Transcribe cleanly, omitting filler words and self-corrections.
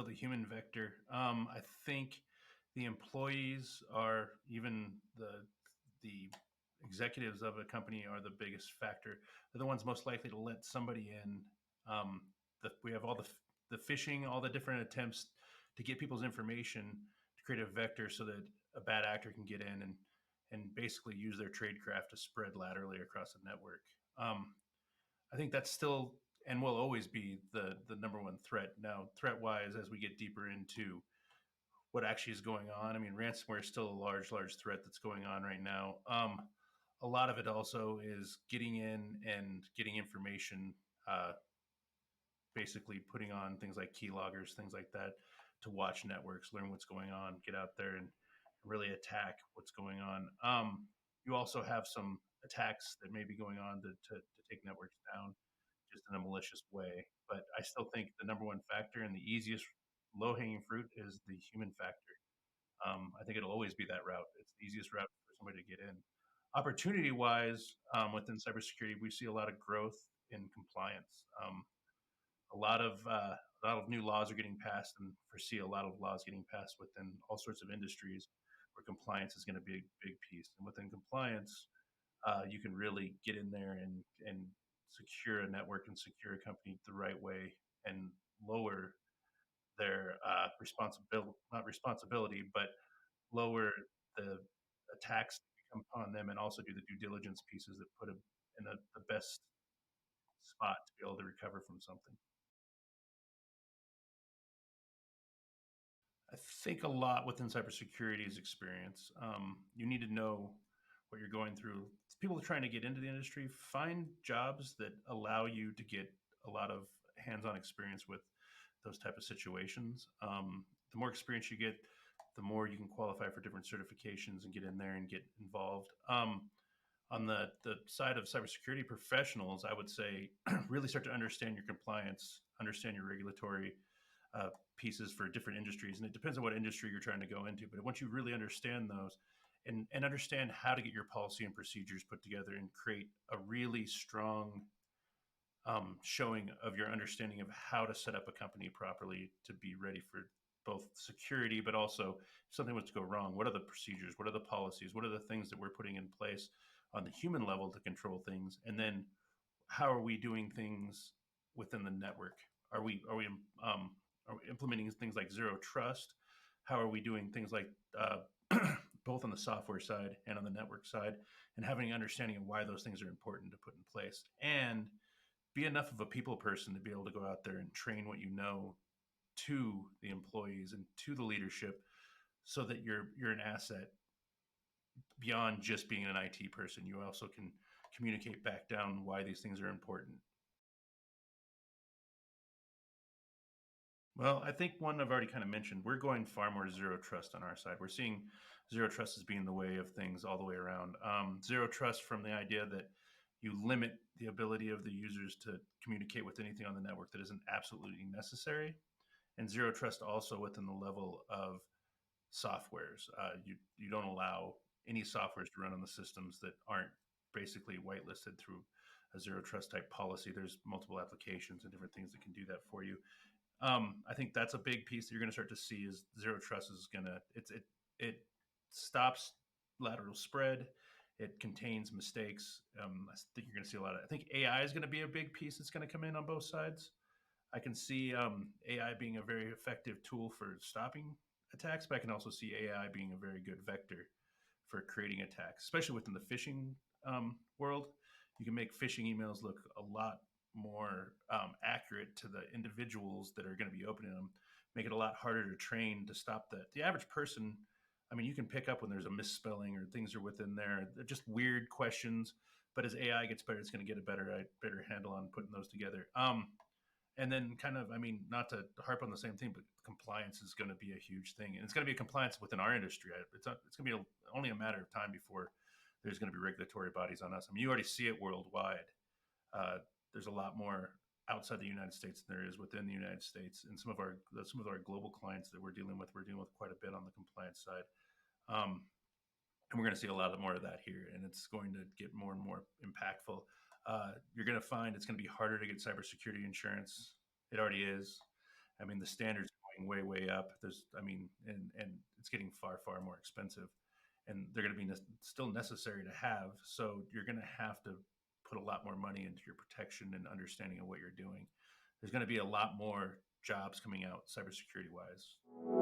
still the human vector. I think the employees are even the executives of a company are the biggest factor. They're the ones most likely to let somebody in. We have all the phishing, all the different attempts to get people's information to create a vector so that a bad actor can get in and basically use their tradecraft to spread laterally across the network. I think that's still and will always be the number one threat. Now, threat wise, as we get deeper into what actually is going on, I mean, ransomware is still a large threat that's going on right now. A lot of it also is getting in and getting information, basically putting on things like keyloggers, things like that, to watch networks, learn what's going on, get out there and really attack what's going on. You also have some attacks that may be going on to take networks down just in a malicious way. But I still think the number one factor and the easiest low hanging fruit is the human factor. I think it'll always be that route. It's the easiest route for somebody to get in. Opportunity wise, within cybersecurity, we see a lot of growth in compliance. A lot of new laws are getting passed, and foresee a lot of laws getting passed within all sorts of industries where compliance is going to be a big piece. And within compliance, you can really get in there and secure a network and secure a company the right way and lower their responsibility, not responsibility, but lower the attacks that come upon them, and also do the due diligence pieces that put them in the best spot to be able to recover from something. I think a lot within cybersecurity is experience. You need to know what you're going through. People are trying to get into the industry, find jobs that allow you to get a lot of hands-on experience with those type of situations. The more experience you get, the more you can qualify for different certifications and get in there and get involved. On the side of cybersecurity professionals, I would say really start to understand your compliance, understand your regulatory pieces for different industries. And it depends on what industry you're trying to go into. But once you really understand those and understand how to get your policy and procedures put together and create a really strong showing of your understanding of how to set up a company properly to be ready for both security, but also if something was to go wrong, what are the procedures? What are the policies? What are the things that we're putting in place on the human level to control things? And then how are we doing things within the network? Are we implementing things like zero trust? How are we doing things like both on the software side and on the network side, and having an understanding of why those things are important to put in place, and be enough of a people person to be able to go out there and train what you know to the employees and to the leadership, so that you're an asset beyond just being an IT person. You also can communicate back down why these things are important. Well, I think one I've already kind of mentioned, we're going far more zero trust on our side. We're seeing zero trust as being the way of things all the way around. Zero trust from the idea that you limit the ability of the users to communicate with anything on the network that isn't absolutely necessary. And zero trust also within the level of softwares. You don't allow any softwares to run on the systems that aren't basically whitelisted through a zero trust type policy. There's multiple applications and different things that can do that for you. I think that's a big piece that you're going to start to see is zero trust is going to it stops lateral spread. It contains mistakes. I think you're going to see a lot of. I think AI is going to be a big piece that's going to come in on both sides. I can see AI being a very effective tool for stopping attacks, but I can also see AI being a very good vector for creating attacks, especially within the phishing world. You can make phishing emails look a lot more accurate to the individuals that are going to be opening them, make it a lot harder to train to stop the average person. I mean, you can pick up when there's a misspelling or things are within there. They're just weird questions. But as AI gets better, it's going to get a better handle on putting those together. And then kind of, I mean, not to harp on the same thing, but compliance is going to be a huge thing. And it's going to be a compliance within our industry. It's going to be only a matter of time before there's going to be regulatory bodies on us. I mean, you already see it worldwide. There's a lot more outside the United States than there is within the United States. And some of our global clients that we're dealing with quite a bit on the compliance side. And we're going to see a lot more of that here, and it's going to get more and more impactful. You're going to find it's going to be harder to get cybersecurity insurance. It already is. I mean, the standards are going way, way up. I mean, and it's getting far, far more expensive, and they're going to be still necessary to have. So you're going to have to put a lot more money into your protection and understanding of what you're doing. There's going to be a lot more jobs coming out cybersecurity wise.